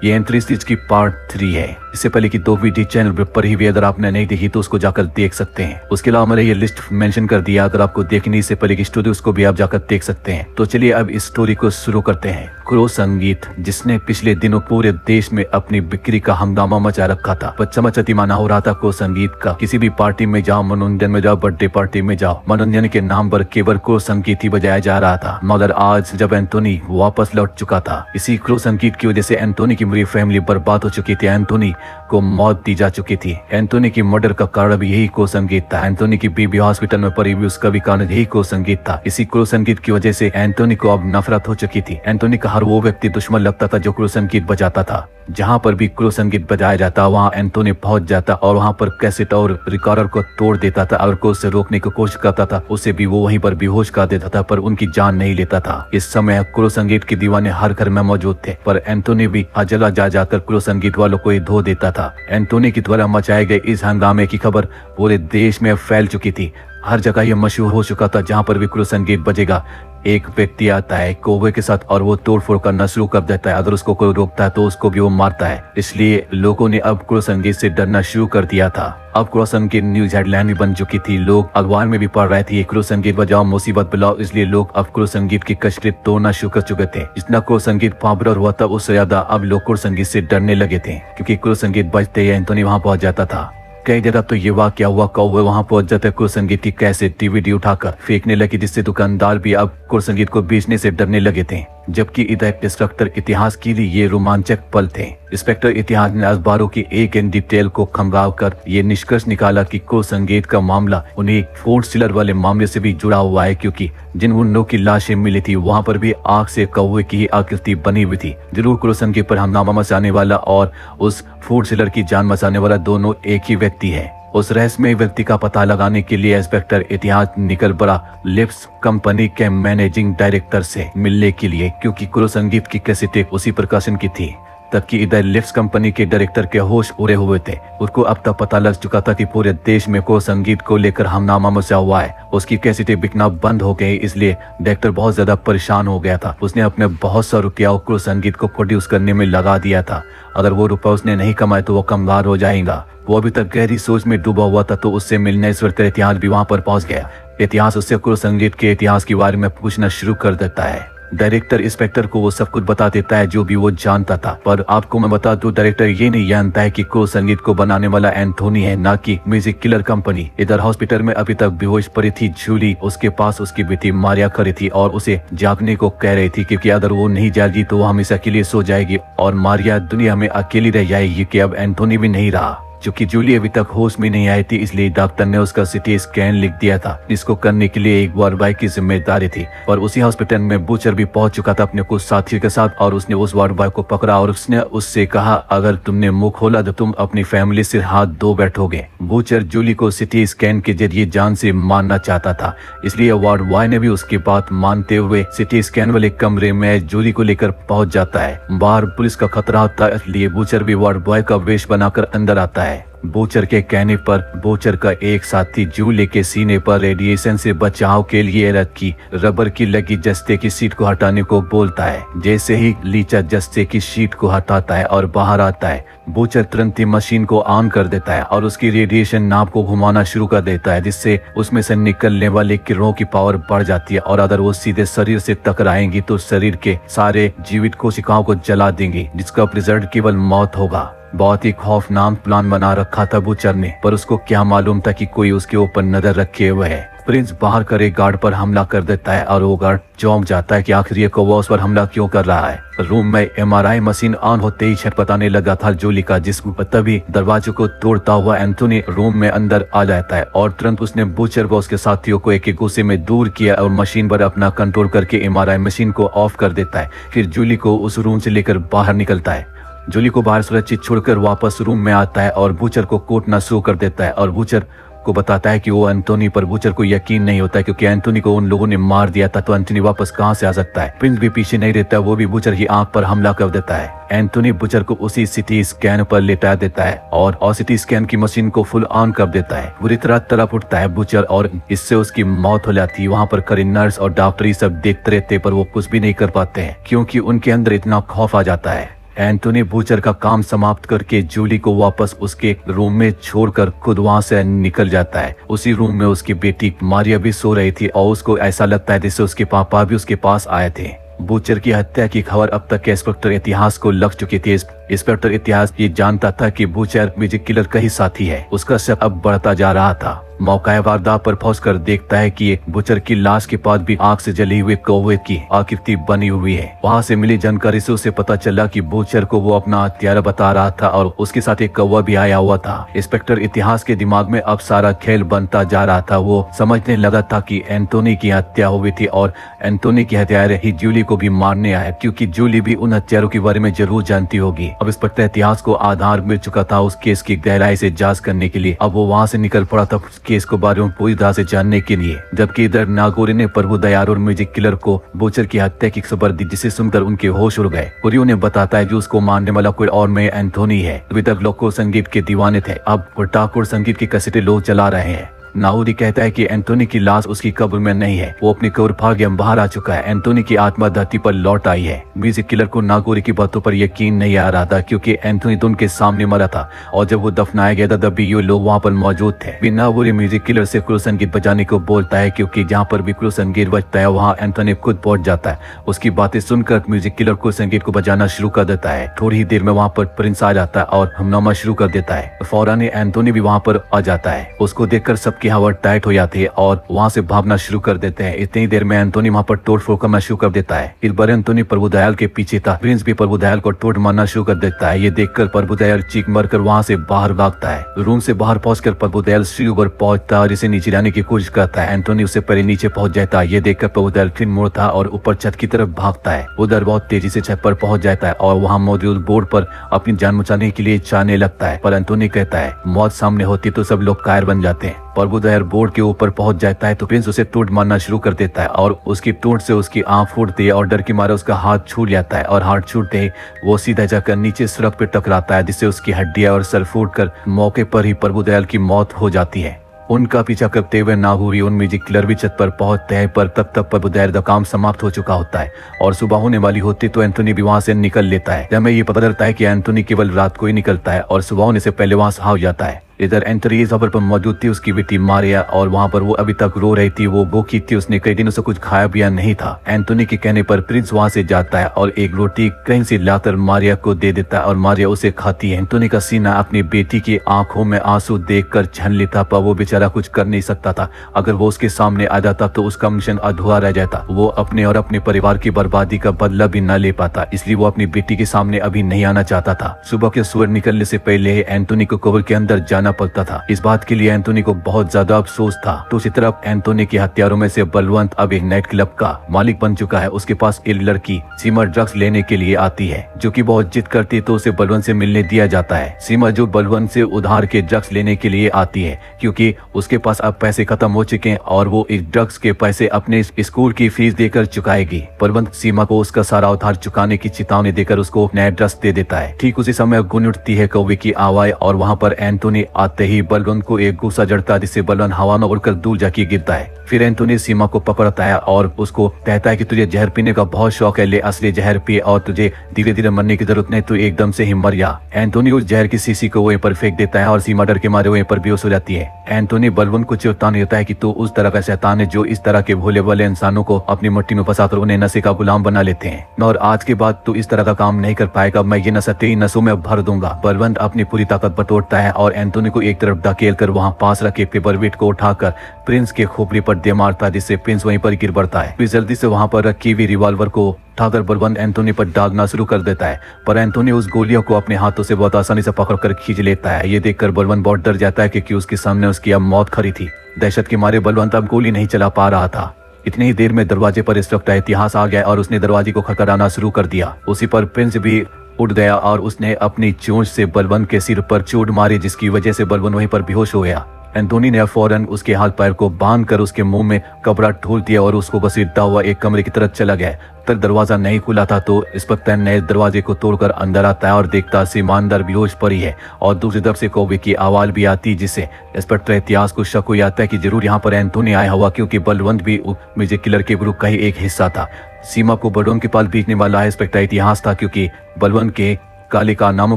ये entry series की part 3 है। इससे पहले की 2 वीडियो चैनल पर ही भी अगर आपने नहीं देखी तो उसको जाकर देख सकते हैं। उसके अलावा मैंने ये लिस्ट मेंशन कर दिया, अगर आपको देखनी इससे पहले की स्टोरी उसको भी आप जाकर देख सकते हैं। तो चलिए अब इस स्टोरी को शुरू करते हैं। क्रो संगीत, जिसने पिछले दिनों पूरे देश में अपनी बिक्री का हंगामा मचा रखा था, चमचती माना हो रहा था क्रो संगीत का। किसी भी पार्टी में जाओ, मनोरंजन में जाओ, बर्थडे पार्टी में जाओ, मनोरंजन के नाम पर केवल क्रो संगीत ही बजाया जा रहा था। मगर आज जब एंटोनी वापस लौट चुका था, इसी क्रो संगीत की वजह से एंटोनी की पूरी फैमिली बर्बाद हो चुकी थी। एंटोनी को मौत दी जा चुकी थी। एंटोनी की मर्डर का कारण भी यही क्रो संगीत था। एंटोनी की बीबी हॉस्पिटल में पड़ी हुई, उसका भी कारण यही क्रो संगीत था। इसी क्रो संगीत की वजह से एंटोनी को अब नफरत हो चुकी थी। एंटोनी का हर वो व्यक्ति दुश्मन लगता था जो क्रो संगीत बजाता था। जहाँ पर भी क्रो संगीत बजाया जाता वहाँ एंटोनी पहुंच जाता और वहाँ पर कैसेट और रिकॉर्डर को तोड़ देता था। अगर कोई उसे रोकने की कोशिश करता था उसे भी वो वहीं पर बेहोश कर देता था, पर उनकी जान नहीं लेता था। इस समय क्रो संगीत के दीवाने हर घर में मौजूद थे, पर एंटोनी भी अजला जा जाकर क्रो संगीत वालों को ही धो देता था। एंटोनी की द्वारा मचाए गए इस हंगामे की खबर पूरे देश में फैल चुकी थी। हर जगह यह मशहूर हो चुका था, जहाँ पर भी क्रो संगीत बजेगा एक व्यक्ति आता है कौवे के साथ और वो तोड़फोड़ करना शुरू कर देता है। अगर उसको कोई रोकता है तो उसको भी वो मारता है। इसलिए लोगों ने अब क्रो संगीत से डरना शुरू कर दिया था। अब क्रो संगीत न्यूज हेडलाइन भी बन चुकी थी। लोग अखबार में भी पढ़ रहे थे, क्रो संगीत बजाओ मुसीबत बुलाओ। इसलिए लोग अब क्रो संगीत की कसरत तोड़ना शुरू कर चुके थे। जितना क्रो संगीत पॉपुलर हुआ था उससे ज्यादा अब लोग क्रो संगीत से डरने लगे थे, क्योंकि क्रो संगीत बजते ही एंटोनी वहां पहुंच जाता था। कई जगह तो ये वाकया हुआ, कौवे वहां पहुंच जाते क्रो संगीत की कैसेट डीवीडी उठाकर फेंकने लगे, जिससे दुकानदार भी अब क्रो संगीत को बेचने से डरने लगे थे। जबकि इधर इंस्पेक्टर इतिहास के लिए ये रोमांचक पल थे। इंस्पेक्टर इतिहास ने अखबारों की एक इन डिटेल को खंगाल कर ये निष्कर्ष निकाला कि क्रो संगीत का मामला उन्हें फूड सिलर वाले मामले से भी जुड़ा हुआ है, क्योंकि जिन उन्नों की लाशें मिली थी वहां पर भी आग से कौवे की आकृति बनी हुई थी। जरूर क्रो संगीत पर हंगामा मचाने वाला और उस फूड सिलर की जान बचाने वाला दोनों एक ही व्यक्ति है। उस रहस्यमय व्यक्ति का पता लगाने के लिए इंस्पेक्टर इतिहास निकल पड़ा लिप्स कंपनी के मैनेजिंग डायरेक्टर से मिलने के लिए, क्योंकि क्रो संगीत की कैसेटें उसी प्रकाशन की थी। तब कि इधर लिप्स कंपनी के डायरेक्टर के होश उड़े हुए थे। उसको अब तक पता लग चुका था कि पूरे देश में क्रो संगीत को लेकर हंगामा मचा हुआ है। उसकी कैसेटें बिकना बंद हो गई, इसलिए डायरेक्टर बहुत ज्यादा परेशान हो गया था। उसने अपने बहुत सा रुपया क्रो संगीत को प्रोड्यूस करने में लगा दिया था। अगर वो रुपया उसने नहीं कमाए तो वो कमगार हो जाएगा। वो अभी तक गहरी सोच में डूबा हुआ था, तो उससे मिलने इंस्पेक्टर इतिहास भी वहां पर पहुंच गया। इतिहास उससे क्रो संगीत के इतिहास के बारे में पूछना शुरू कर देता है। डायरेक्टर इंस्पेक्टर को वो सब कुछ बता देता है जो भी वो जानता था, पर आपको मैं बता दूं डायरेक्टर ये नहीं जानता है कि क्रो संगीत को बनाने वाला एंटोनी है, ना कि म्यूजिक किलर कंपनी। इधर हॉस्पिटल में अभी तक बेहोश पड़ी थी जूली, उसके पास उसकी बेटी मारिया खड़ी थी और उसे जागने को कह रही थी, क्योंकि अगर वो नहीं जागी तो वो हमेशा के लिए सो जाएगी और मारिया दुनिया में अकेली रह जाएगी, कि अब एंटोनी भी नहीं रहा। चूंकि जूली अभी तक होश में नहीं आई थी, इसलिए डॉक्टर ने उसका सिटी स्कैन लिख दिया था, जिसको करने के लिए एक वार्ड बॉय की जिम्मेदारी थी। और उसी हॉस्पिटल में बूचर भी पहुंच चुका था अपने कुछ साथियों के साथ, और उसने उस वार्ड बॉय को पकड़ा और उसने उससे कहा अगर तुमने मुंह खोला तो तुम अपनी फैमिली से हाथ धो बैठोगे। बूचर जूली को सिटी स्कैन के जरिए जान से मारना चाहता था, इसलिए वार्ड बॉय ने भी उसकी बात मानते हुए सिटी स्कैन वाले कमरे में जूली को लेकर पहुंच जाता है। बाहर पुलिस का खतरा होता है, इसलिए बूचर भी वार्ड बॉय का वेश बनाकर अंदर आता है। बूचर के कहने पर बूचर का एक साथी जूली के सीने पर रेडिएशन से बचाव के लिए रखी रबर की लगी जस्ते की शीट को हटाने को बोलता है। जैसे ही लीचा जस्ते की शीट को हटाता है और बाहर आता है, बूचर तुरंत ही मशीन को ऑन कर देता है और उसकी रेडिएशन नाप को घुमाना शुरू कर देता है, जिससे उसमें से निकलने वाले किरणों की पावर बढ़ जाती है, और अगर वो सीधे शरीर से टकराएंगी तो शरीर के सारे जीवित कोशिकाओं को जला देंगी, जिसका रिजल्ट केवल मौत होगा। बहुत ही खौफनाक प्लान बना रखा था बूचर ने, पर उसको क्या मालूम था कि कोई उसके ऊपर नजर रखे हुए है। प्रिंस बाहर कर एक गार्ड पर हमला कर देता है और वो गार्ड चौंक जाता है कि आखिर ये कौवा उस पर हमला क्यों कर रहा है। रूम में एमआरआई मशीन ऑन होते ही छटपटाने लगा था जूली का जिस्म। तभी दरवाजे को तोड़ता हुआ एंटोनी रूम में अंदर आ जाता है और तुरंत उसने बूचर व उसके साथियों को एक गुस्से में दूर किया और मशीन पर अपना कंट्रोल करके एमआरआई मशीन को ऑफ कर देता है। फिर जूली को उस रूम से लेकर बाहर निकलता है। जूली को बाहर सुरक्षित छोड़कर वापस रूम में आता है और बूचर को कूटना शुरू कर देता है और बूचर को बताता है कि वो एंटोनी पर बूचर को यकीन नहीं होता है, क्योंकि एंटोनी को उन लोगों ने मार दिया था, तो एंटोनी वापस कहां से आ सकता है। प्रिंस भी पीछे नहीं रहता, वो भी बूचर की आंख पर हमला कर देता है। एंटोनी बूचर को उसी सिटी स्कैन पर लेटा देता है और सिटी स्कैन की मशीन को फुल ऑन कर देता है। बुरी तरह तड़प उठता है बूचर और इससे उसकी मौत हो जाती है। वहाँ पर खड़े नर्स और डॉक्टर सब देखते रहते, पर वो कुछ भी नहीं कर पाते हैं, क्योंकि उनके अंदर इतना खौफ आ जाता है। एंटोनी बूचर का काम समाप्त करके जूली को वापस उसके रूम में छोड़कर खुद वहां से निकल जाता है। उसी रूम में उसकी बेटी मारिया भी सो रही थी और उसको ऐसा लगता है जैसे उसके पापा भी उसके पास आए थे। बूचर की हत्या की खबर अब तक के इंस्पेक्टर इतिहास को लग चुकी थी। इंस्पेक्टर इतिहास ये जानता था कि बूचर म्यूजिक किलर का ही साथी है। उसका शक अब बढ़ता जा रहा था। मौका वारदात पर पहुंचकर देखता है कि बूचर की लाश के पास भी आग से जली हुए कौवे की आकृति बनी हुई है। वहां से मिली जानकारी से उसे पता चला कि बूचर को वो अपना हत्यारा बता रहा था और उसके साथ एक कौवा भी आया हुआ था। इंस्पेक्टर इतिहास के दिमाग में अब सारा खेल बनता जा रहा था। वो समझने लगा था कि एंटोनी की हत्या हुई थी और एंटोनी की हत्यारे ही जूली को भी मारने आया, क्योंकि जूली भी उन हत्यारों के बारे में जरूर जानती होगी। अब इंस्पेक्टर इतिहास को आधार मिल चुका था उस केस की गहराई से जांच करने के लिए। अब वो वहां से निकल पड़ा था केस को बारे में पूरी तरह से जानने के लिए। जबकि इधर नागोरी ने प्रभु दयाल और म्यूजिक किलर को बूचर की हत्या की खबर दी, जिसे सुनकर उनके होश उड़ गए। और उन्हें बताता है कि उसको मारने वाला कोई और मैं एंथोनी है। अभी तक लोग संगीत के दीवाने थे, अब वो ठाकुर संगीत की कैसेटें लोग चला रहे हैं। नाउरी कहता है कि एंटोनी की लाश उसकी कब्र में नहीं है, वो अपनी कब्र फाड़ के बाहर आ चुका है। एंटोनी की आत्मा धरती पर लौट आई है। म्यूजिक किलर को नागोरी की बातों पर यकीन नहीं आ रहा था, क्योंकि एंटोनी तो उनके सामने मरा था और जब वो दफनाया गया था तब भी ये लोग वहाँ पर मौजूद थे। नागोरी म्यूजिक किलर से क्रूज संगीत बजाने को बोलता है, क्योंकि जहाँ पर भी क्रूज संगीत बजता है वहाँ एंटोनी खुद पहुंच जाता है। उसकी बातें सुनकर म्यूजिक किलर क्रूज संगीत को बजाना शुरू कर देता है। थोड़ी ही देर में वहाँ पर प्रिंस आ जाता है और हमनामा शुरू कर देता है। फौरन एंटोनी भी वहाँ पर आ जाता है। उसको देखकर सबकी हवा टाइट हो जाती है और वहाँ से भागना शुरू कर देते हैं। इतनी देर में एंटोनी वहाँ पर तोड़फोड़ करना शुरू कर देता है। इस बार एंटोनी प्रभु दयाल के पीछे था। प्रिंस भी प्रभु दयाल को तोड़ मारना शुरू कर देता है। ये देखकर प्रभु दयाल चीख मारकर वहाँ से बाहर भागता है। रूम से बाहर पहुंचकर प्रभु दयाल सीढ़ी पर पहुंचता है और इसे नीचे लाने की कोशिश करता है। एंटोनी उससे पहले नीचे पहुंच जाता है। ये देखकर प्रभु दयाल फिर मुड़ता और ऊपर छत की तरफ भागता है। उधर बहुत तेजी से छत पर पहुंच जाता है और वहाँ मौजूद बोर्ड पर अपनी जान बचाने के लिए चाहने लगता है, पर एंटोनी कहता है मौत सामने होती तो सब लोग कायर बन जाते हैं। प्रभु दयाल बोर्ड के ऊपर पहुंच जाता है तो प्रिंस उसे टूट मारना शुरू कर देता है और उसकी टूट से उसकी आंख फूटती है और डर के मारे उसका हाथ छूट जाता है और हाथ छूटते ही वो सीधा जाकर नीचे सड़क पर टकराता है, जिससे उसकी हड्डियां और सर फूटकर मौके पर ही प्रभु दयाल की मौत हो जाती है। उनका पीछा करते हुए नागोरी उन म्यूजिक किलर भी छत पर पहुंचते हैं, पर तब तक प्रभु दयाल का काम समाप्त हो चुका होता है और सुबह होने वाली होती तो एंटोनी भी वहां से निकल लेता है। जब हमें ये पता चलता है कि एंटोनी केवल रात को ही निकलता है और सुबह होने से पहले वहां से हो जाता है। इधर एंटोनी इस पर मौजूद थी उसकी बेटी मारिया और वहाँ पर वो अभी तक रो रही थी। वो भूखी थी, उसने कई दिनों से कुछ खाया पिया नहीं था। एंटोनी के कहने पर प्रिंस वहाँ से जाता है और एक रोटी कहीं से लाकर मारिया को दे देता है और मारिया उसे खाती है। एंटोनी का सीना अपनी बेटी की आंखों में आंसू देखकर छन लेता, पर वो बेचारा कुछ कर नहीं सकता था। अगर वो उसके सामने आ जाता तो उसका मिशन अधूरा रह जाता। वो अपने और अपने परिवार की बर्बादी का बदला भी न ले पाता, इसलिए वो अपनी बेटी के सामने अभी नहीं आना चाहता था। सुबह के सूरज निकलने से पहले एंटोनी को कब्र के अंदर जाना पड़ता था। इस बात के लिए एंटोनी को बहुत ज्यादा अफसोस था। दूसरी तरफ एंटोनी के हत्यारों में से बलवंत अब एक नाइट क्लब का मालिक बन चुका है। उसके पास एक लड़की सीमा ड्रग्स लेने के लिए आती है, जो कि बहुत जिद करती है तो उसे बलवंत से मिलने दिया जाता है। सीमा जो बलवंत से उधार के ड्रग्स लेने के लिए आती है, क्योंकि उसके पास अब पैसे खत्म हो चुके हैं और वो इस ड्रग्स के पैसे अपने स्कूल की फीस देकर चुकाएगी। बलवंत सीमा को उसका सारा उधार चुकाने की चेतावनी देकर उसको नया ड्रग्स दे देता है। ठीक उसी समय गूंज उठती है कौवे की आवाज और वहाँ पर एंटोनी आते ही बलवंत को एक गुस्सा जड़ता है, जिससे बलवंत हवा में उड़कर दूर जाके गिरता है। फिर एंटोनी सीमा को पकड़ता है और उसको कहता है कि तुझे जहर पीने का बहुत शौक है, ले असली जहर पिए और तुझे धीरे धीरे मरने की जरूरत नहीं, तो एकदम से ही मर जा। एंटोनी उस जहर की शीशी को वहीं पर फेंक देता है और सीमा डर के मारे वहीं पर बेहोश हो जाती है। एंटोनी बलवंत को चेतावनी देता है कि तू उस तरह का शैतान है जो इस तरह के भोले वाले इंसानों को अपनी मट्टी में फंसाकर उन्हें नशे का गुलाम बना लेते हैं, और आज के बाद तू इस तरह का काम नहीं कर पाएगा। मैं ये नशा तेरी नसों में भर दूंगा। बलवंत अपनी पूरी ताकत बटोरता है और एंटोनी को एक तरफ धकेल कर वहाँ पास रखे पेपरवेट को उठाकर प्रिंस के खोपड़ी पर दे मारता है, जिससे प्रिंस वहीं पर गिर पड़ता है। फिर जल्दी से वहाँ पर रखी हुई रिवॉल्वर को उठाकर बलवंत एंटोनी पर दागना शुरू कर देता है, पर एंटोनी उस गोलियों को अपने हाथों से बहुत आसानी से पकड़कर खींच लेता है। ये देखकर बलवंत बहुत डर जाता है, क्योंकि उसके सामने उसकी अब मौत खड़ी थी। दहशत के मारे बलवंत अब गोली नहीं चला पा रहा था। इतनी ही देर में दरवाजे पर इंस्पेक्टर इतिहास आ गया और उसने दरवाजे को खटखटाना शुरू कर दिया। उसी पर प्रिंस भी उठ गया और उसने अपनी चोंच से बलवंत के सिर पर चोट मारी, जिसकी वजह से बलवंत वहीं पर बेहोश हो गया। एंथोनी ने फौरन उसके हाथ पैर को बांध कर उसके मुंह में कपड़ा ढोल दिया और उसको घसीटता हुआ एक कमरे की तरफ चला गया। तक दरवाजा नहीं खुला था तो इंस्पेक्टर नए दरवाजे को तोड़कर अंदर आता है और देखता सीमानदार बेहोश पड़ी है और दूसरी तरफ से कौवे की आवाज भी आती, जिससे इंस्पेक्टर इतिहास को शक हो जाता है कि जरूर यहाँ पर एंथोनी आया हुआ, क्योंकि बलवंत भी म्यूजिक किलर के ग्रुप का ही एक हिस्सा था। सीमा को बलवंत के पास भेजने वाला इंस्पेक्टर इतिहास था, क्योंकि बलवंत के काले कारनामों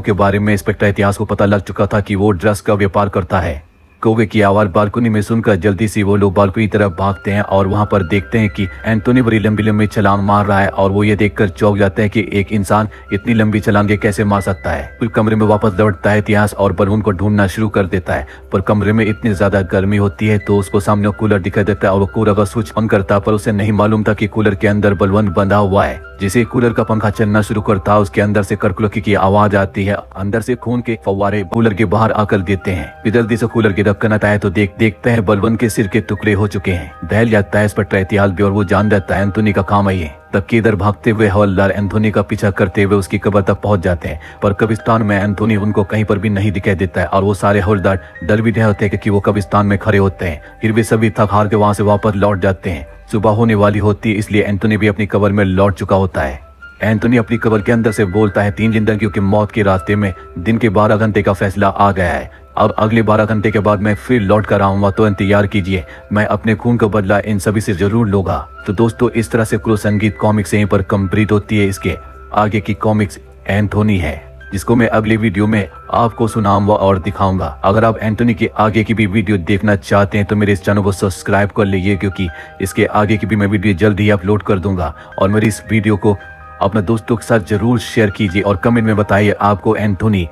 के बारे में इंस्पेक्टर इतिहास को पता लग चुका था कि वो ड्रग्स का व्यापार करता है। कौवे की आवाज बालकनी में सुनकर जल्दी से वो लोग बालकनी की तरफ भागते हैं और वहां पर देखते हैं कि एंथोनी बड़ी लंबी लंबी छलांग मार रहा है और वो ये देखकर चौंक जाते हैं कि एक इंसान इतनी लंबी छलांगे कैसे मार सकता है। फिर कमरे में वापस लौटता है इतिहास और बलून को ढूंढना शुरू कर देता है, पर कमरे में इतनी ज्यादा गर्मी होती है तो उसको सामने कूलर दिखाई देता है और वो कूलर का स्विच ऑन करता है, पर उसे नहीं मालूम था कि कूलर के अंदर बलवंत बंधा हुआ है। जिसे कूलर का पंखा चलना शुरू करता, उसके अंदर से करकुलकी की आवाज आती है। अंदर से खून के फव्वारे कूलर के बाहर आकर देते हैं। जल्दी से कूलर की ढक्कन आता है तो देखते हैं बलवंत के सिर के टुकड़े हो चुके हैं। दहल जाता है इंस्पेक्टर इतिहास भी और वो जान जाता है एंथोनी का काम है ये। तब कि इधर भागते हुए हवलदार एंथोनी का पीछा करते हुए उसकी कब्र तक पहुंच जाते हैं, पर कब्रिस्तान में एंथोनी उनको कहीं पर भी नहीं दिखाई देता है और वो सारे हवलदार डर भी रहे होते हैं क्योंकि वो कब्रिस्तान में खड़े होते हैं। फिर भी सभी थक हार के वहां से वापस लौट जाते हैं। सुबह होने वाली होती है, इसलिए एंथोनी भी अपनी कब्र में लौट चुका होता है। एंथोनी अपनी कब्र के अंदर से बोलता है 3 जिंदगियों की मौत के रास्ते में दिन के 12 घंटे का फैसला आ गया है। अब अगले 12 घंटे के बाद मैं फिर लौट कर आऊंगा, तो इंतजार कीजिए। मैं अपने खून का बदला इन सभी से जरूर लूंगा। तो दोस्तों, इस तरह से क्रू संगीत कॉमिक्स यहीं पर कंप्लीट होती है। इसके आगे की कॉमिक्स एंथोनी है, जिसको मैं अगली वीडियो में आपको सुनाऊंगा और दिखाऊंगा। अगर आप एंथोनी के आगे की भी वीडियो देखना चाहते हैं तो मेरे इस चैनल को सब्सक्राइब कर लीजिए, क्योंकि इसके आगे की भी मैं वीडियो जल्द ही अपलोड कर दूंगा। और मेरी इस वीडियो को अपने दोस्तों के साथ जरूर शेयर कीजिए और कमेंट में बताइए आपको एंथोनी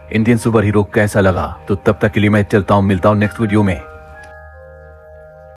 इंडियन सुपर हीरो कैसा लगा। तो तब तक के लिए मैं चलता हूँ, मिलता हूँ नेक्स्ट वीडियो में।